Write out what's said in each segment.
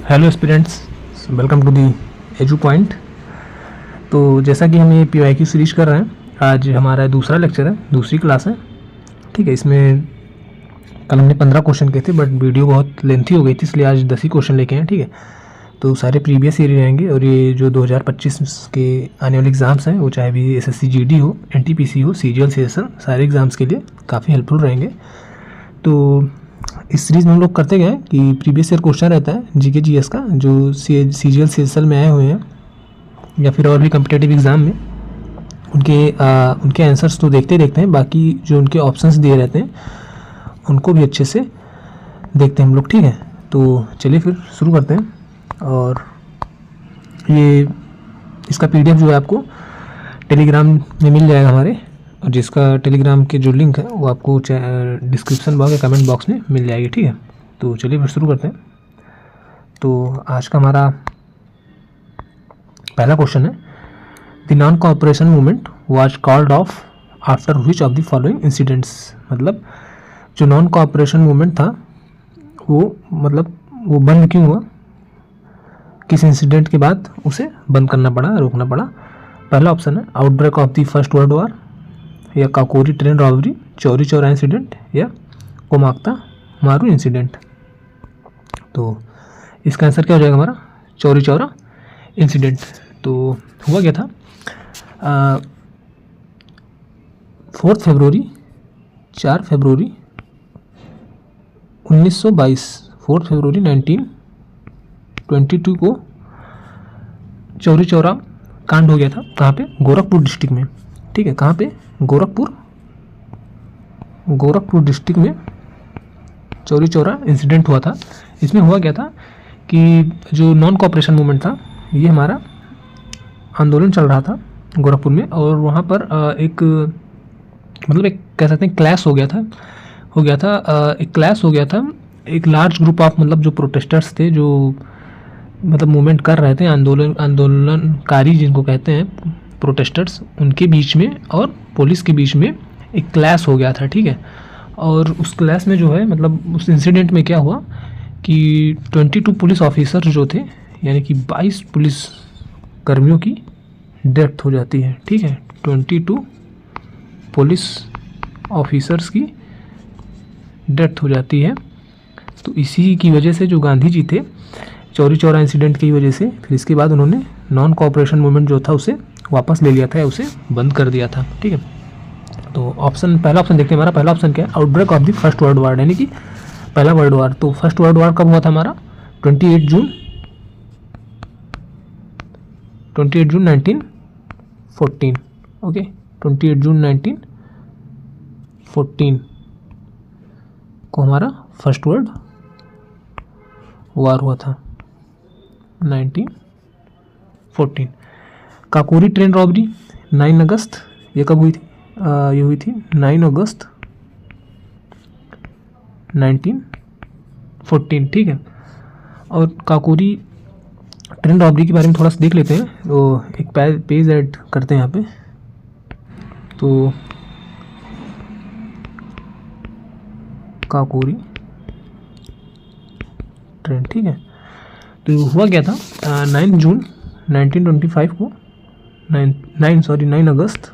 Hello aspirants, welcome to the Edu Point. तो जैसा कि हम ये PYQ सीरीज कर रहे हैं, आज हमारा दूसरा लेक्चर है, दूसरी क्लास है। ठीक है, इसमें कल हमने 15 क्वेश्चन किए थे, बट वीडियो बहुत लेंथी हो गई थी, इसलिए आज 10 ही क्वेश्चन लेके हैं। ठीक है, तो सारे प्रीवियस ईयर रहेंगे और ये जो 2025 के आने वाले एग्ज़ाम्स हैं, वो चाहे भी SSC GD हो, NTPC हो, CGL CSL, सारे एग्ज़ाम्स के लिए काफ़ी हेल्पफुल रहेंगे। तो इस सीरीज़ में हम लोग करते गए कि प्रीवियस ईयर क्वेश्चन रहता है GK GS का, जो CGL CSL में आए हुए हैं या फिर और भी कम्पिटेटिव एग्ज़ाम में, उनके आंसर्स तो देखते हैं, बाकी जो उनके ऑप्शंस दिए रहते हैं उनको भी अच्छे से देखते हैं हम लोग। ठीक है, तो चलिए फिर शुरू करते हैं। और ये इसका PDF जो है आपको टेलीग्राम में मिल जाएगा हमारे, और जिसका टेलीग्राम के जो लिंक है वो आपको डिस्क्रिप्शन बॉक्स या कमेंट बॉक्स में मिल जाएगी। ठीक है, तो चलिए फिर शुरू करते हैं। तो आज का हमारा पहला क्वेश्चन है, the non cooperation movement was called off after which of the following incidents. मतलब जो नॉन कोऑपरेशन मूवमेंट था वो बंद क्यों हुआ, किस इंसिडेंट के बाद उसे बंद करना पड़ा, रोकना पड़ा। पहला ऑप्शन है outbreak of the First World War, या Kakori train robbery, Chauri Chaura incident, या कोमाक्ता मारू इंसिडेंट। तो इसका आंसर क्या हो जाएगा हमारा, चौरी चौरा इंसिडेंट। तो हुआ क्या था, 4 फरवरी 1922, 4 फरवरी 1922 को चौरी चौरा कांड हो गया था। कहाँ पे, गोरखपुर डिस्ट्रिक्ट में। ठीक है, कहाँ पे, गोरखपुर डिस्ट्रिक्ट में चौरी चौरा इंसिडेंट हुआ था। इसमें हुआ क्या था कि जो नॉन कोऑपरेशन मूवमेंट था, ये हमारा आंदोलन चल रहा था गोरखपुर में, और वहाँ पर एक कह सकते हैं क्लैश हो गया था। एक लार्ज ग्रुप ऑफ जो प्रोटेस्टर्स थे, जो मूवमेंट कर रहे थे, आंदोलनकारी जिनको कहते हैं प्रोटेस्टर्स, उनके बीच में और पुलिस के बीच में एक क्लैश हो गया था। ठीक है, और उस क्लैश में जो है उस इंसिडेंट में क्या हुआ कि 22 पुलिस ऑफिसर जो थे, यानी कि 22 पुलिस कर्मियों की डेथ हो जाती है। ठीक है, 22 पुलिस ऑफिसर्स की डेथ हो जाती है। तो इसी की वजह से जो गांधी जी थे, चौरी चौरा इंसिडेंट की वजह से, फिर इसके बाद उन्होंने नॉन कोऑपरेशन मूवमेंट जो था उसे वापस ले लिया था, या उसे बंद कर दिया था। ठीक है, तो पहला ऑप्शन देखते हैं। हमारा पहला ऑप्शन क्या है, outbreak of the First World war, यानी कि पहला वर्ल्ड वॉर। तो फर्स्ट वर्ल्ड वॉर कब हुआ था हमारा, 28 जून 1914। ओके, 28 जून 1914 को हमारा फर्स्ट वर्ल्ड वॉर हुआ था, 1914। काकोरी ट्रेन रॉबरी 9 अगस्त, ये कब हुई थी, ये हुई थी 9 अगस्त 1914। ठीक है, और काकोरी ट्रेन रॉबरी के बारे में थोड़ा सा देख लेते हैं। तो एक पेज ऐड करते हैं यहाँ पे। तो काकोरी ट्रेन, ठीक है, तो हुआ क्या था, 9 जून 1925 को, 9 अगस्त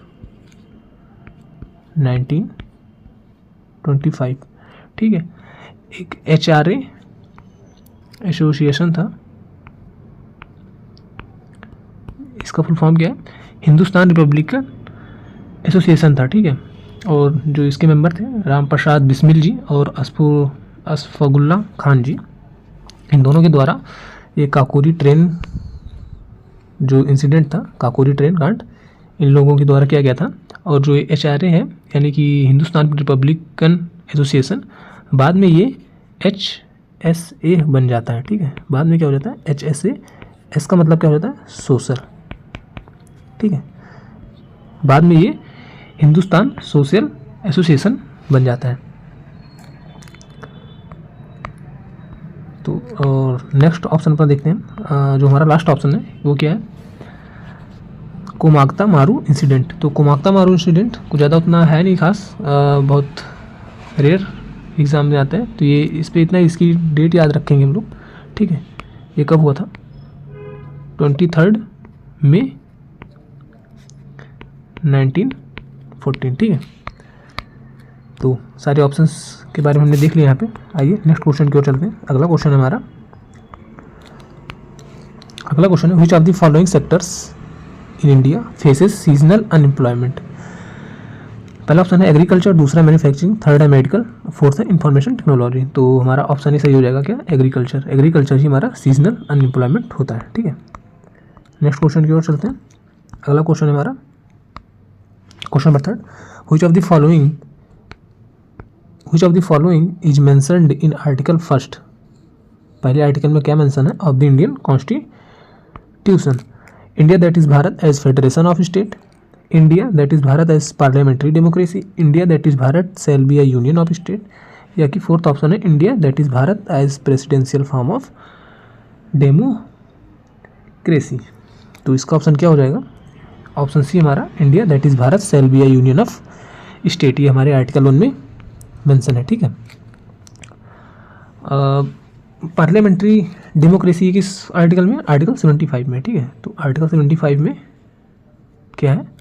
1925। ठीक है, एक HRA एसोसिएशन था, इसका फुल फॉर्म क्या है, हिंदुस्तान रिपब्लिकन एसोसिएशन था। ठीक है, और जो इसके मेंबर थे, राम प्रसाद बिस्मिल जी और अशफाकुल्ला खान जी, इन दोनों के द्वारा ये काकोरी ट्रेन जो इंसिडेंट था, काकोरी ट्रेन कांड, इन लोगों के द्वारा किया गया था। और जो HRA है, यानी कि हिंदुस्तान रिपब्लिकन एसोसिएशन, बाद में ये HSA बन जाता है। ठीक है, बाद में क्या हो जाता है, HSA, एस का मतलब क्या हो जाता है, सोशल। ठीक है, बाद में ये हिंदुस्तान सोशल एसोसिएशन बन जाता है। तो और नेक्स्ट ऑप्शन पर देखते हैं, जो हमारा लास्ट ऑप्शन है वो क्या है, कोमाक्ता मारू इंसिडेंट। तो कोमाक्ता मारू इंसिडेंट कुछ ज़्यादा उतना है नहीं खास, बहुत रेयर एग्ज़ाम में आता है। तो ये इस पर इतना, इसकी डेट याद रखेंगे हम लोग। ठीक है, ये कब हुआ था? 23 मई 1914। ठीक है, तो सारे ऑप्शंस के बारे में हमने देख लिया यहाँ पे। आइए नेक्स्ट क्वेश्चन की ओर चलते हैं। अगला क्वेश्चन है हमारा, अगला क्वेश्चन है, which of the following sectors in India faces seasonal unemployment. पहला ऑप्शन है एग्रीकल्चर, दूसरा मैन्युफैक्चरिंग, थर्ड है मेडिकल, फोर्थ है इंफॉर्मेशन टेक्नोलॉजी। तो हमारा ऑप्शन ही सही हो जाएगा क्या? एग्रीकल्चर। एग्रीकल्चर ही हमारा सीजनल अनएम्प्लॉयमेंट होता है। ठीक है, नेक्स्ट क्वेश्चन की ओर चलते हैं। अगला क्वेश्चन है हमारा question number 3, which of the following is mentioned in article 1। पहले आर्टिकल में क्या मेंशन है? Of the Indian constitution. India that is Bharat as federation of state, India that is Bharat as parliamentary democracy, India that is Bharat shall be a union of state, या कि fourth option है India that is Bharat as presidential form of democracy. तो इसका option क्या हो जाएगा? Option C हमारा India that is Bharat shall be a union of state, ये हमारे आर्टिकल 1 में मेंशन है। ठीक है, पार्लियामेंट्री डेमोक्रेसी किस आर्टिकल में? आर्टिकल 75 में। ठीक है, तो आर्टिकल 75 में क्या है?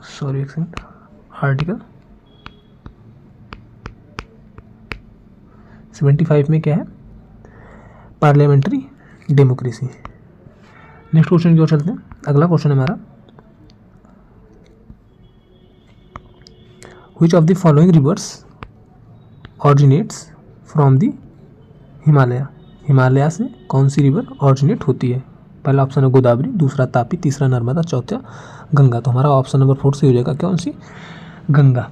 सॉरी एक सेकंड, आर्टिकल 75 में क्या है? Parliamentary democracy. नेक्स्ट क्वेश्चन की ओर चलते हैं। अगला क्वेश्चन है हमारा, which of the following rivers originates from the Himalaya. Himalaya से कौन सी रिवर ऑरिजिनेट होती है? पहला ऑप्शन है गोदावरी, दूसरा तापी, तीसरा नर्मदा, चौथा गंगा। तो हमारा ऑप्शन नंबर 4 से हो जाएगा कौन सी? गंगा।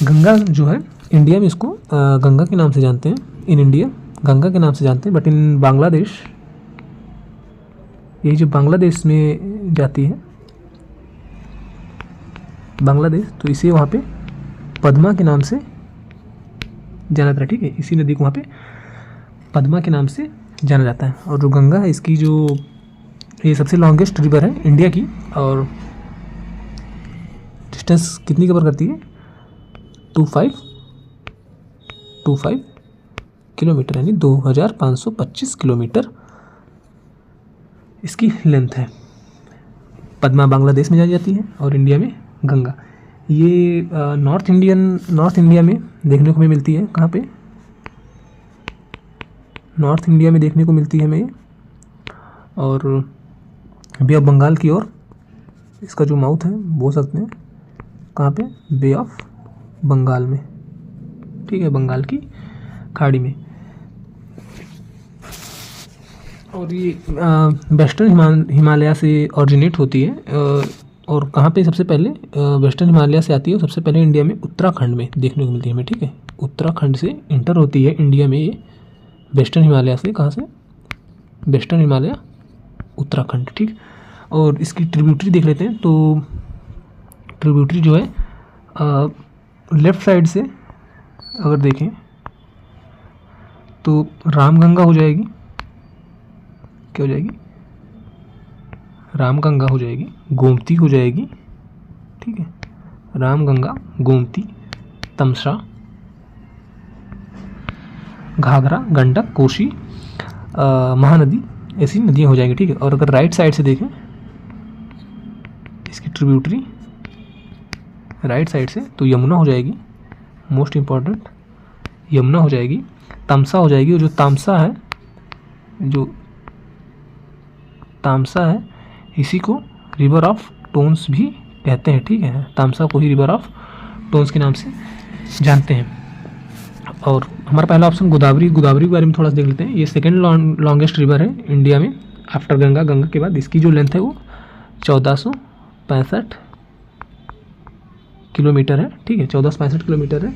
गंगा जो है इंडिया में इसको गंगा के नाम से जानते हैं, इन इंडिया गंगा के नाम से जानते हैं, बट इन बांग्लादेश, ये जो बांग्लादेश में जाती है बांग्लादेश, तो इसे वहाँ पे पद्मा के नाम से जाना जाता है। ठीक है, इसी नदी को वहाँ पे पद्मा के नाम से जाना जाता है। और जो गंगा है इसकी जो ये सबसे लॉन्गेस्ट रिवर है इंडिया की, और डिस्टेंस कितनी कवर करती है? 25 किलोमीटर, यानी 2525 किलोमीटर इसकी लेंथ है। पद्मा बांग्लादेश में जानी जाती है और इंडिया में गंगा। ये नॉर्थ इंडिया में देखने को मिलती है। कहाँ पे? नॉर्थ इंडिया में देखने को मिलती है हमें ये, और बे ऑफ बंगाल की ओर इसका जो माउथ है बोल सकते हैं। कहाँ पे? बे ऑफ बंगाल में। ठीक है, बंगाल की खाड़ी में। और ये वेस्टर्न हिमालय से ऑरिजिनेट होती है। और कहाँ पे सबसे पहले वेस्टर्न हिमालय से आती है? सबसे पहले इंडिया में उत्तराखंड में देखने को मिलती है हमें। ठीक है, उत्तराखंड से इंटर होती है इंडिया में ये वेस्टर्न हिमालय से। कहाँ से? वेस्टर्न हिमालय, उत्तराखंड। ठीक, और इसकी ट्रिब्यूटरी देख लेते हैं। तो ट्रिब्यूटरी जो है लेफ़्ट साइड से अगर देखें तो रामगंगा हो जाएगी। क्या हो जाएगी? रामगंगा हो जाएगी, गोमती हो जाएगी। ठीक है, रामगंगा, गोमती, तमसा, घाघरा, गंडक, कोसी, महानदी, ऐसी नदियाँ हो जाएंगी। ठीक है, और अगर राइट साइड से देखें इसकी ट्रिब्यूटरी राइट साइड से, तो यमुना हो जाएगी, मोस्ट इम्पॉर्टेंट यमुना हो जाएगी, तमसा हो जाएगी। और जो तामसा है इसी को रिवर ऑफ टोन्स भी कहते हैं। ठीक है, तामसा को ही रिवर ऑफ टोन्स के नाम से जानते हैं। और हमारा पहला ऑप्शन गोदावरी के बारे में थोड़ा सा देख लेते हैं। ये सेकेंड लॉन्गेस्ट रिवर है इंडिया में आफ्टर गंगा। गंगा के बाद इसकी जो लेंथ है वो 1465 किलोमीटर है। ठीक है, 1465 किलोमीटर है।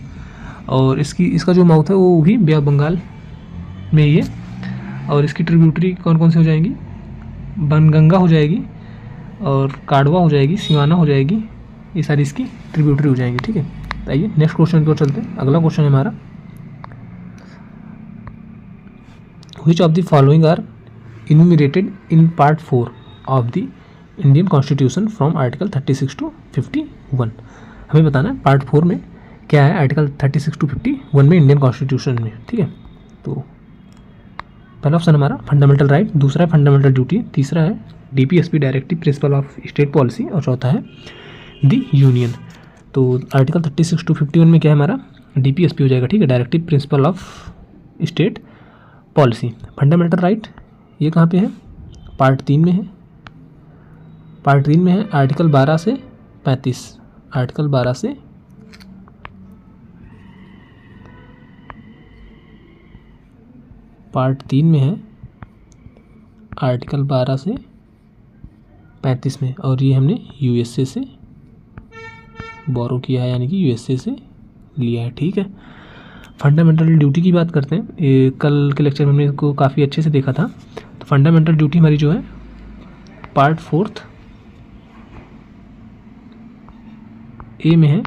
और इसका जो माउथ है वो भी बे ऑफ बंगाल में ही है। और इसकी ट्रिब्यूटरी कौन कौन सी हो जाएंगी? बनगंगा हो जाएगी, और काड़वा हो जाएगी, सिवाना हो जाएगी। ये सारी इसकी ट्रिब्यूटरी हो जाएंगी। ठीक है, तो आइए नेक्स्ट क्वेश्चन की ओर चलते हैं। अगला क्वेश्चन है हमारा, which of the following are enumerated in part 4 of the Indian constitution from article 36 to 51। हमें बताना है पार्ट 4 में क्या है आर्टिकल 36 to 51 में इंडियन कॉन्स्टिट्यूशन में, ठीक है। तो पहला ऑप्शन हमारा फंडामेंटल राइट, दूसरा है फंडामेंटल ड्यूटी, तीसरा है DPSP directive principle of state policy, और चौथा है द यूनियन। तो आर्टिकल 36 to 51 में क्या है हमारा DPSP हो जाएगा, ठीक है, directive principle of state policy. Fundamental right ये कहाँ पे है, पार्ट 3 में है, पार्ट 3 में है आर्टिकल 12 से 35, आर्टिकल 12 से पार्ट 3 में है आर्टिकल 12 से 35 में, और ये हमने USA से बोरो किया है, यानी कि USA से लिया है, ठीक है। फंडामेंटल ड्यूटी की बात करते हैं, कल के लेक्चर में हमने इसको काफ़ी अच्छे से देखा था। तो फंडामेंटल ड्यूटी हमारी जो है पार्ट 4 ए में है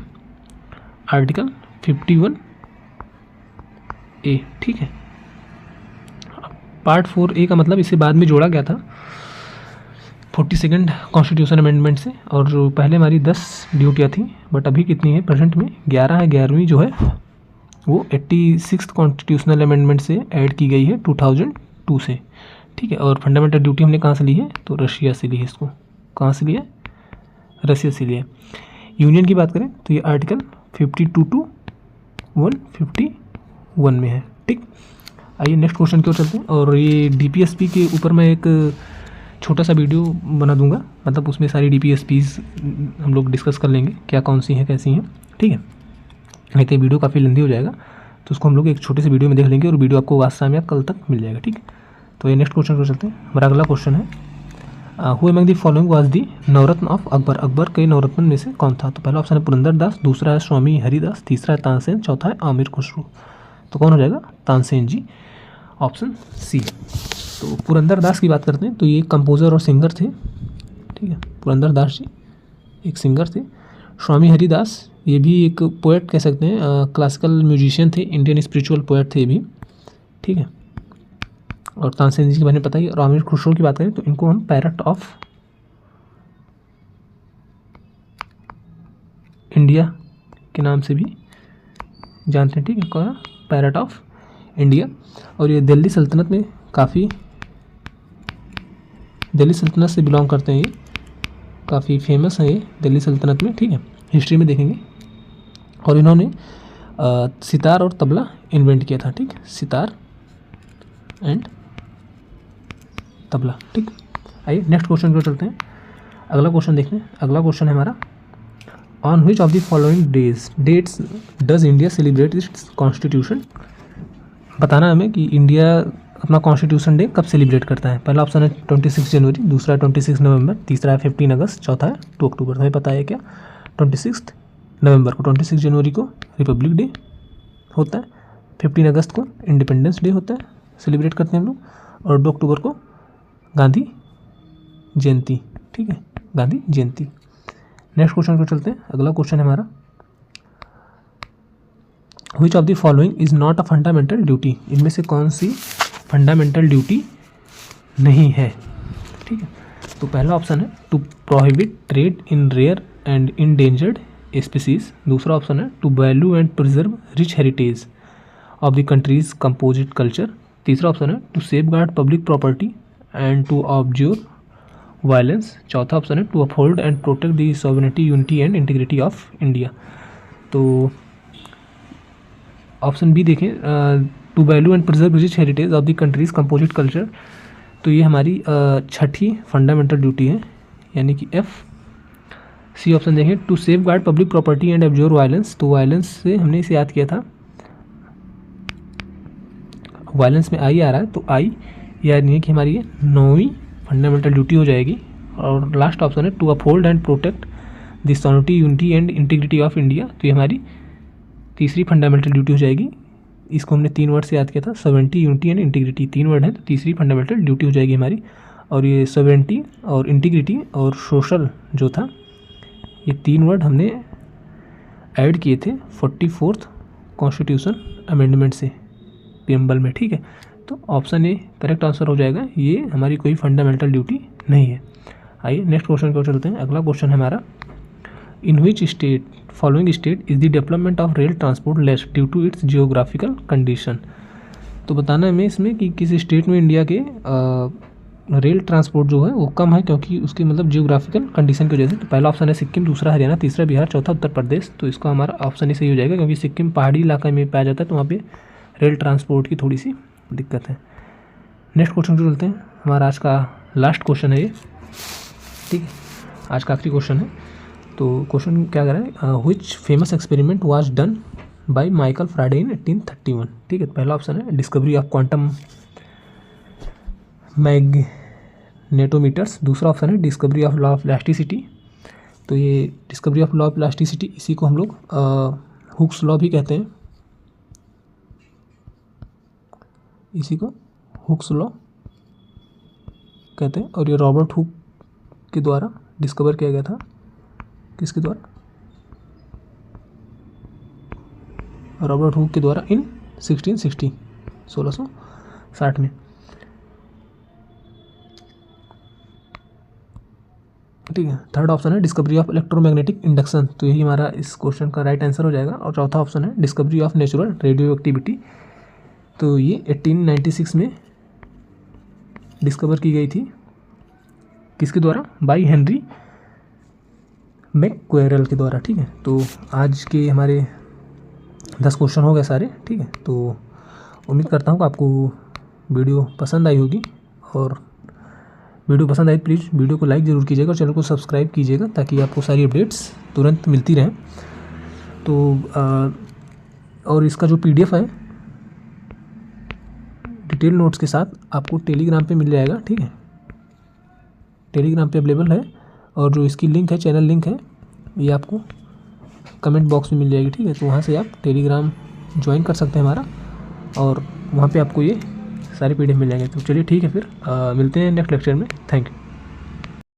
आर्टिकल 51A, ठीक है। पार्ट 4A का मतलब इसे बाद में जोड़ा गया था 42nd कॉन्स्टिट्यूशन अमेंडमेंट से, और पहले हमारी 10 ड्यूटियाँ थी, बट अभी कितनी है प्रेजेंट में 11 है। 11वीं जो है वो 86th कॉन्स्टिट्यूशनल अमेंडमेंट से ऐड की गई है 2002 से, ठीक है। और फंडामेंटल ड्यूटी हमने कहाँ से ली है, तो रशिया से ली है, इसको कहाँ से लिया, रशिया से लिया। यूनियन की बात करें तो ये आर्टिकल 52 to 151 में है, ठीक। आइए नेक्स्ट क्वेश्चन की ओर चलते हैं, और ये DPSP के ऊपर मैं एक छोटा सा वीडियो बना दूंगा, मतलब उसमें सारी DPSPs हम लोग डिस्कस कर लेंगे, क्या कौन सी हैं कैसी हैं, ठीक है। नहीं तो वीडियो काफ़ी लंबी हो जाएगा, तो उसको हम लोग एक छोटे से वीडियो में देख लेंगे, और वीडियो आपको आज शाम या कल तक मिल जाएगा, ठीक है। तो ये नेक्स्ट क्वेश्चन को चलते हैं। हमारा अगला क्वेश्चन है, who among the following was the Navratna of Akbar, Akbar के नवरत्न में से कौन था। तो पहला ऑप्शन है पुरंदरदास, दूसरा है स्वामी हरिदास, तीसरा है तानसेन, चौथा है आमिर खुसरो। तो कौन हो जाएगा, तानसेन जी, ऑप्शन सी। तो पुरंदरदास की बात करते हैं, तो ये कंपोज़र और सिंगर थे, ठीक है, पुरंदरदास जी एक सिंगर थे। स्वामी हरिदास ये भी एक पोएट कह सकते हैं, क्लासिकल म्यूजिशियन थे, इंडियन स्पिरिचुअल पोएट थे ये भी, ठीक है। और तानसेन जी के बारे में पता ही। और आमिर खुसरो की बात करें तो इनको हम पैरट ऑफ इंडिया के नाम से भी जानते हैं, ठीक है, कौन, पैरट ऑफ इंडिया। और ये दिल्ली सल्तनत में काफ़ी, दिल्ली सल्तनत से बिलोंग करते हैं, ये काफ़ी फेमस है ये दिल्ली सल्तनत में, ठीक है, हिस्ट्री में देखेंगे। और इन्होंने सितार और तबला इन्वेंट किया था, ठीक, सितार एंड तबला, ठीक। आइए नेक्स्ट क्वेश्चन को चलते हैं, अगला क्वेश्चन देखते हैं। अगला क्वेश्चन है हमारा, on which of the following dates does India celebrate its constitution. बताना हमें कि इंडिया अपना कॉन्स्टिट्यूशन डे कब सेलिब्रेट करता है। पहला ऑप्शन है 26 जनवरी, दूसरा है 26 नवंबर, तीसरा है 15 अगस्त, चौथा है 2 अक्टूबर। हमें पता है क्या, 26 नवंबर को, 26 जनवरी को रिपब्लिक डे होता है, 15 अगस्त को इंडिपेंडेंस डे होता है, सेलिब्रेट करते हैं हम लोग, और 2 अक्टूबर को गांधी जयंती, ठीक है, गांधी जयंती। नेक्स्ट क्वेश्चन को चलते हैं। अगला क्वेश्चन है हमारा, विच of the following is not a fundamental duty. इनमें से कौन सी फंडामेंटल ड्यूटी नहीं है, ठीक है। तो पहला ऑप्शन है to prohibit trade in rare and endangered species, दूसरा ऑप्शन है to value and preserve rich heritage of the country's composite culture, तीसरा ऑप्शन है to safeguard public property and to observe violence, चौथा ऑप्शन है to uphold and protect the sovereignty unity and integrity of India. तो option B देखें, to value and preserve rich heritage of the country's composite culture, तो ये हमारी छठी fundamental duty है, यानी कि एफ। सी ऑप्शन देखें, to safeguard public property and observe violence, तो वायलेंस से हमने इसे याद किया था, वायलेंस में आई आ रहा है, तो आई यानी है कि हमारी ये 9वीं फंडामेंटल ड्यूटी हो जाएगी। और लास्ट ऑप्शन है to uphold and protect the sovereignty unity and integrity of India, तो ये हमारी तीसरी फंडामेंटल ड्यूटी हो जाएगी। इसको हमने 3 वर्ड से याद किया था, sovereignty unity and integrity, 3 word है, तो तीसरी फंडामेंटल ड्यूटी हो जाएगी हमारी। और ये सॉवरेनिटी और इंटीग्रिटी और सोशल जो था, ये 3 वर्ड हमने ऐड किए थे 44th कॉन्स्टिट्यूशन अमेंडमेंट से प्रीएम्बल में, ठीक है। तो ऑप्शन ए करेक्ट आंसर हो जाएगा, ये हमारी कोई फंडामेंटल ड्यूटी नहीं है। आइए नेक्स्ट क्वेश्चन को चलते हैं। अगला क्वेश्चन है हमारा, in which state following state is the development of rail transport less due to its geographical condition. तो बताना है हमें इसमें कि किस स्टेट में इंडिया के रेल ट्रांसपोर्ट जो है वो कम है, क्योंकि उसके मतलब जियोग्राफिकल कंडीशन की वजह से। तो पहला ऑप्शन है सिक्किम, दूसरा हरियाणा, तीसरा बिहार, चौथा उत्तर प्रदेश। तो इसका हमारा ऑप्शन ही सही हो जाएगा, क्योंकि सिक्किम पहाड़ी इलाका में पाया जाता है, तो वहाँ पे रेल ट्रांसपोर्ट की थोड़ी सी दिक्कत है। नेक्स्ट क्वेश्चन जो चलते हैं, हमारा आज का लास्ट क्वेश्चन है ये, ठीक है, आज का आखिरी क्वेश्चन है। तो क्वेश्चन क्या कर रहा है, which famous experiment was done by Michael Faraday in 1831। ठीक है, पहला ऑप्शन है डिस्कवरी ऑफ क्वांटम मैग्नेटोमीटर्स, दूसरा ऑप्शन है discovery of law of elasticity. तो ये discovery of law of elasticity, इसी को हम लोग हुक्स लॉ भी कहते हैं, इसी को हुक्स लॉ कहते हैं। और ये रॉबर्ट हुक के द्वारा डिस्कवर किया गया था, किसके द्वारा, रॉबर्ट हुक के द्वारा इन 1660 में। ठीक है, थर्ड ऑप्शन है डिस्कवरी ऑफ इलेक्ट्रोमैग्नेटिक इंडक्शन। तो यही हमारा इस क्वेश्चन का राइट आंसर हो जाएगा। और चौथा ऑप्शन है discovery of natural radio activity. तो ये 1896 में डिस्कवर की गई थी, किसके द्वारा, बाय हेनरी मैक्क्वेरेल के द्वारा। ठीक है, तो आज के हमारे 10 क्वेश्चन हो गए सारे। ठीक है, तो उम्मीद करता हूँ कि आपको वीडियो पसंद आई होगी, और वीडियो पसंद आई प्लीज़ वीडियो को लाइक ज़रूर कीजिएगा और चैनल को सब्सक्राइब कीजिएगा, ताकि आपको सारी अपडेट्स तुरंत मिलती रहें। तो और इसका जो PDF है डिटेल नोट्स के साथ आपको टेलीग्राम पे मिल जाएगा। ठीक है, टेलीग्राम पे अवेलेबल है, और जो इसकी लिंक है, चैनल लिंक है, ये आपको कमेंट बॉक्स में मिल जाएगी। ठीक है, तो वहाँ से आप टेलीग्राम ज्वाइन कर सकते हैं हमारा, और वहाँ पे आपको ये सारे PDF मिल जाएंगे। तो चलिए ठीक है, फिर मिलते हैं नेक्स्ट लेक्चर में। Thank you.